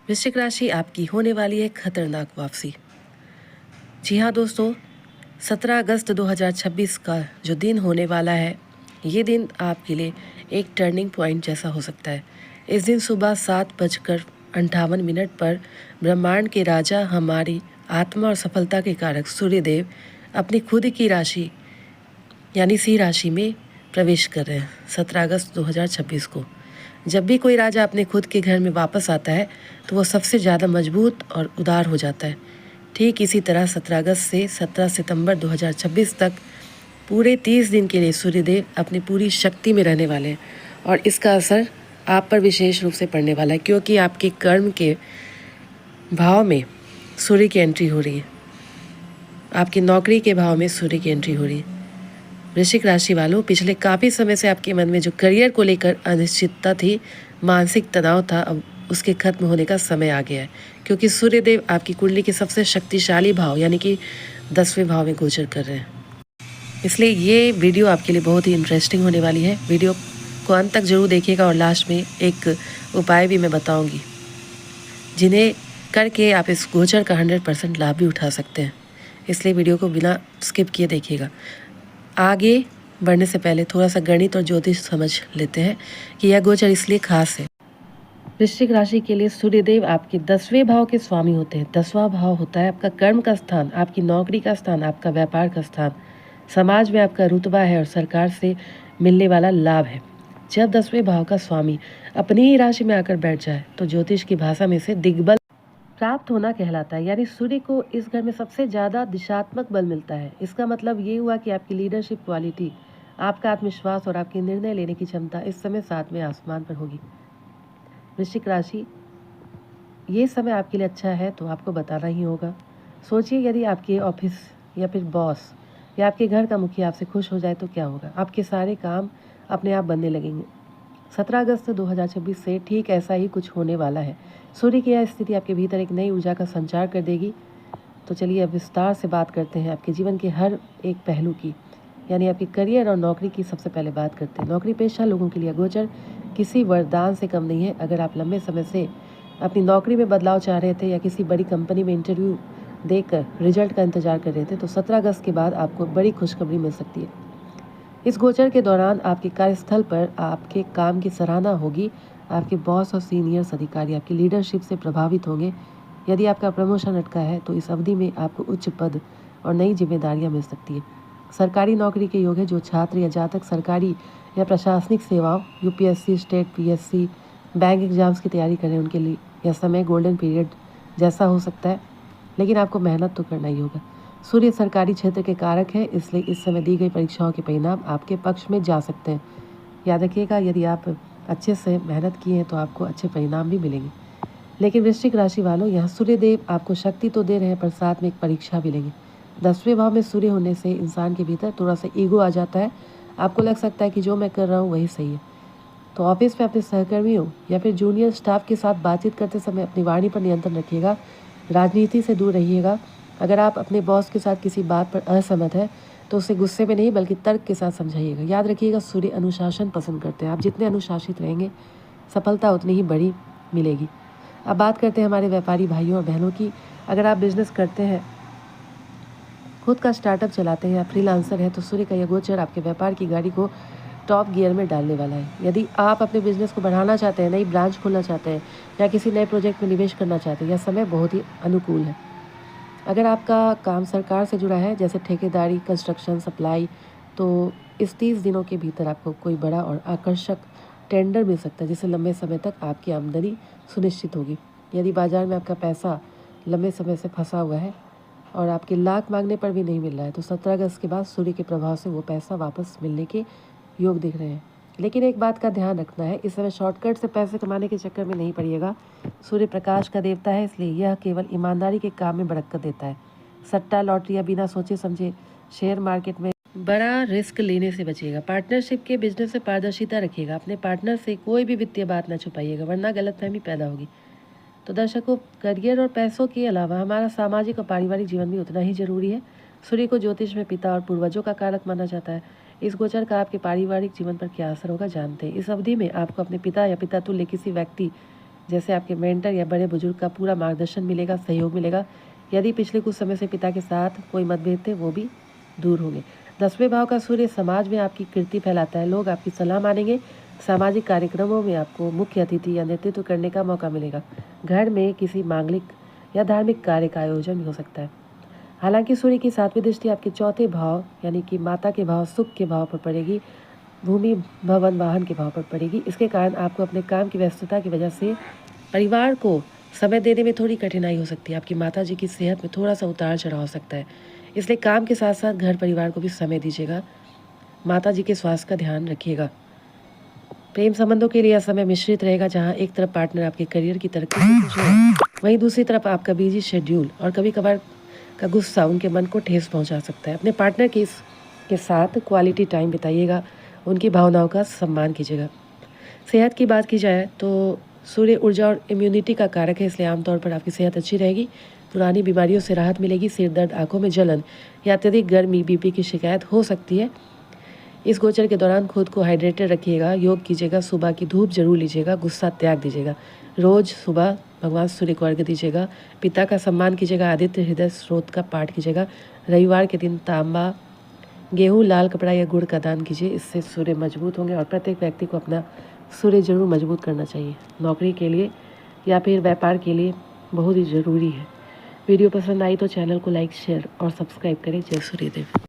वृश्चिक राशि आपकी होने वाली है खतरनाक वापसी। जी हाँ दोस्तों, 17 अगस्त 2026 का जो दिन होने वाला है, ये दिन आपके लिए एक टर्निंग पॉइंट जैसा हो सकता है। इस दिन सुबह 7:58 पर ब्रह्मांड के राजा, हमारी आत्मा और सफलता के कारक सूर्यदेव अपनी खुद की राशि यानी सिंह राशि में प्रवेश कर रहे हैं 17 अगस्त 2026 को। जब भी कोई राजा अपने खुद के घर में वापस आता है तो वो सबसे ज़्यादा मजबूत और उदार हो जाता है। ठीक इसी तरह 17 अगस्त से 17 सितंबर 2026 तक पूरे 30 दिन के लिए सूर्यदेव अपनी पूरी शक्ति में रहने वाले हैं और इसका असर आप पर विशेष रूप से पड़ने वाला है, क्योंकि आपके कर्म के भाव में सूर्य की एंट्री हो रही है। आपकी नौकरी के भाव में सूर्य की एंट्री हो रही है। वृश्चिक राशि वालों, पिछले काफ़ी समय से आपके मन में जो करियर को लेकर अनिश्चितता थी, मानसिक तनाव था, अब उसके खत्म होने का समय आ गया है, क्योंकि सूर्यदेव आपकी कुंडली के सबसे शक्तिशाली भाव यानी कि 10वें भाव में गोचर कर रहे हैं। इसलिए ये वीडियो आपके लिए बहुत ही इंटरेस्टिंग होने वाली है। वीडियो को अंत तक जरूर देखिएगा और लास्ट में एक उपाय भी मैं बताऊँगी, जिन्हें करके आप इस गोचर का 100% लाभ भी उठा सकते हैं। इसलिए वीडियो को बिना स्किप किए देखिएगा। आगे बढ़ने से पहले थोड़ा सा गणित और ज्योतिष समझ लेते हैं कि यह गोचर इसलिए खास है। वृश्चिक राशि के लिए सूर्यदेव आपके 10वें भाव के स्वामी होते हैं। 10वां भाव होता है आपका कर्म का स्थान, आपकी नौकरी का स्थान, आपका व्यापार का स्थान, समाज में आपका रुतबा है और सरकार से मिलने वाला लाभ है। जब 10वें भाव का स्वामी अपनी ही राशि में आकर बैठ जाए तो ज्योतिष की भाषा में से दिग्बल प्राप्त होना कहलाता है, यानी सूर्य को इस घर में सबसे ज़्यादा दिशात्मक बल मिलता है। इसका मतलब ये हुआ कि आपकी लीडरशिप क्वालिटी, आपका आत्मविश्वास और आपकी निर्णय लेने की क्षमता इस समय 7वें आसमान पर होगी। वृश्चिक राशि, ये समय आपके लिए अच्छा है तो आपको बताना ही होगा। सोचिए, यदि आपके ऑफिस या फिर बॉस या आपके घर का मुखिया आपसे खुश हो जाए तो क्या होगा। आपके सारे काम अपने आप बनने लगेंगे। 17 अगस्त 2026 से ठीक ऐसा ही कुछ होने वाला है। सूर्य की यह स्थिति आपके भीतर एक नई ऊर्जा का संचार कर देगी। तो चलिए अब विस्तार से बात करते हैं आपके जीवन के हर एक पहलू की, यानी आपके करियर और नौकरी की। सबसे पहले बात करते हैं नौकरी पेशा लोगों के लिए गोचर किसी वरदान से कम नहीं है। अगर आप लंबे समय से अपनी नौकरी में बदलाव चाह रहे थे या किसी बड़ी कंपनी में इंटरव्यू देकर रिजल्ट का इंतजार कर रहे थे, तो 17 अगस्त के बाद आपको बड़ी खुशखबरी मिल सकती है। इस गोचर के दौरान आपके कार्यस्थल पर आपके काम की सराहना होगी। आपके बॉस और सीनियर्स अधिकारी आपकी लीडरशिप से प्रभावित होंगे। यदि आपका प्रमोशन अटका है तो इस अवधि में आपको उच्च पद और नई जिम्मेदारियां मिल सकती है। सरकारी नौकरी के योग है। जो छात्र या जातक सरकारी या प्रशासनिक सेवाओं, UPSC, state PSC, bank exams की तैयारी करें, उनके लिए यह समय गोल्डन पीरियड जैसा हो सकता है, लेकिन आपको मेहनत तो करना ही होगा। सूर्य सरकारी क्षेत्र के कारक है, इसलिए इस समय दी गई परीक्षाओं के परिणाम आपके पक्ष में जा सकते हैं। याद रखिएगा, यदि आप अच्छे से मेहनत किए हैं तो आपको अच्छे परिणाम भी मिलेंगे। लेकिन वृश्चिक राशि वालों, यहाँ सूर्यदेव आपको शक्ति तो दे रहे हैं पर साथ में एक परीक्षा भी लेंगे। 10वें भाव में सूर्य होने से इंसान के भीतर थोड़ा सा ईगो आ जाता है। आपको लग सकता है कि जो मैं कर रहा हूँ वही सही है। तो ऑफिस में अपने सहकर्मियों या फिर जूनियर स्टाफ के साथ बातचीत करते समय अपनी वाणी पर नियंत्रण रखिएगा। राजनीति से दूर रहिएगा। अगर आप अपने बॉस के साथ किसी बात पर असहमत है तो उसे गुस्से में नहीं बल्कि तर्क के साथ समझाइएगा। याद रखिएगा, सूर्य अनुशासन पसंद करते हैं। आप जितने अनुशासित रहेंगे सफलता उतनी ही बड़ी मिलेगी। अब बात करते हैं हमारे व्यापारी भाइयों और बहनों की। अगर आप बिजनेस करते हैं, खुद का स्टार्टअप चलाते हैं या फ्रीलांसर है, तो सूर्य का यह गोचर आपके व्यापार की गाड़ी को टॉप गियर में डालने वाला है। यदि आप अपने बिजनेस को बढ़ाना चाहते हैं, नई ब्रांच खोलना चाहते हैं या किसी नए प्रोजेक्ट में निवेश करना चाहते हैं, यह समय बहुत ही अनुकूल है। अगर आपका काम सरकार से जुड़ा है, जैसे ठेकेदारी, कंस्ट्रक्शन, सप्लाई, तो इस 30 दिनों के भीतर आपको कोई बड़ा और आकर्षक टेंडर मिल सकता है, जिससे लंबे समय तक आपकी आमदनी सुनिश्चित होगी। यदि बाजार में आपका पैसा लंबे समय से फंसा हुआ है और आपके लाख मांगने पर भी नहीं मिल रहा है, तो 17 अगस्त के बाद सूर्य के प्रभाव से वो पैसा वापस मिलने के योग दिख रहे हैं। लेकिन एक बात का ध्यान रखना है, इस समय शॉर्टकट से पैसे कमाने के चक्कर में नहीं पड़िएगा। सूर्य प्रकाश का देवता है, इसलिए यह केवल ईमानदारी के काम में बरकत देता है। सट्टा, लॉटरी या बिना सोचे समझे शेयर मार्केट में बड़ा रिस्क लेने से बचिएगा। पार्टनरशिप के बिजनेस में पारदर्शिता रखिएगा। अपने पार्टनर से कोई भी वित्तीय बात न छुपाइएगा, वरना गलतफहमी पैदा होगी। तो दर्शकों, करियर और पैसों के अलावा हमारा सामाजिक और पारिवारिक जीवन भी उतना ही जरूरी है। सूर्य को ज्योतिष में पिता और पूर्वजों का कारक माना जाता है। इस गोचर का आपके पारिवारिक जीवन पर क्या असर होगा जानते हैं। इस अवधि में आपको अपने पिता या पिता तुल्य किसी व्यक्ति जैसे आपके मेंटर या बड़े बुजुर्ग का पूरा मार्गदर्शन मिलेगा, सहयोग मिलेगा। यदि पिछले कुछ समय से पिता के साथ कोई मतभेद थे वो भी दूर होंगे। 10वें भाव का सूर्य समाज में आपकी कीर्ति फैलाता है, लोग आपकी सलाह मानेंगे। सामाजिक कार्यक्रमों में आपको मुख्य अतिथि या नेतृत्व करने का मौका मिलेगा। घर में किसी मांगलिक या धार्मिक कार्य का आयोजन भी हो सकता है। हालांकि सूर्य की 7वीं दृष्टि आपके चौथे भाव यानी कि माता के भाव सुख के भाव पर पड़ेगी, भूमि भवन वाहन के भाव पर पड़ेगी। इसके कारण आपको अपने काम की व्यस्तता की वजह से परिवार को समय देने में थोड़ी कठिनाई हो सकती है। आपकी माता जी की सेहत में थोड़ा सा उतार चढ़ाव हो सकता है, इसलिए काम के साथ साथ घर परिवार को भी समय दीजिएगा। माता जी के स्वास्थ्य का ध्यान रखिएगा। प्रेम संबंधों के लिए यह समय मिश्रित रहेगा, जहाँ एक तरफ पार्टनर आपके करियर की तरक्की से खुश है, वहीं दूसरी तरफ आपका बिजी शेड्यूल और कभी कभार का गुस्सा उनके मन को ठेस पहुंचा सकता है। अपने पार्टनर के साथ क्वालिटी टाइम बिताइएगा, उनकी भावनाओं का सम्मान कीजिएगा। सेहत की बात की जाए तो सूर्य ऊर्जा और इम्यूनिटी का कारक है, इसलिए आमतौर पर आपकी सेहत अच्छी रहेगी। पुरानी बीमारियों से राहत मिलेगी। सिर दर्द, आंखों में जलन या अत्यधिक गर्मी, बीपी की शिकायत हो सकती है। इस गोचर के दौरान खुद को हाइड्रेटेड रखिएगा, योग कीजिएगा, सुबह की धूप जरूर लीजिएगा, गुस्सा त्याग दीजिएगा। रोज सुबह भगवान सूर्य को अर्घ्य दीजिएगा, पिता का सम्मान कीजिएगा, आदित्य हृदय स्रोत का पाठ कीजिएगा। रविवार के दिन तांबा, गेहूँ, लाल कपड़ा या गुड़ का दान कीजिए, इससे सूर्य मजबूत होंगे। और प्रत्येक व्यक्ति को अपना सूर्य जरूर मजबूत करना चाहिए, नौकरी के लिए या फिर व्यापार के लिए बहुत ही ज़रूरी है। वीडियो पसंद आई तो चैनल को लाइक, शेयर और सब्सक्राइब करें। जय सूर्यदेव।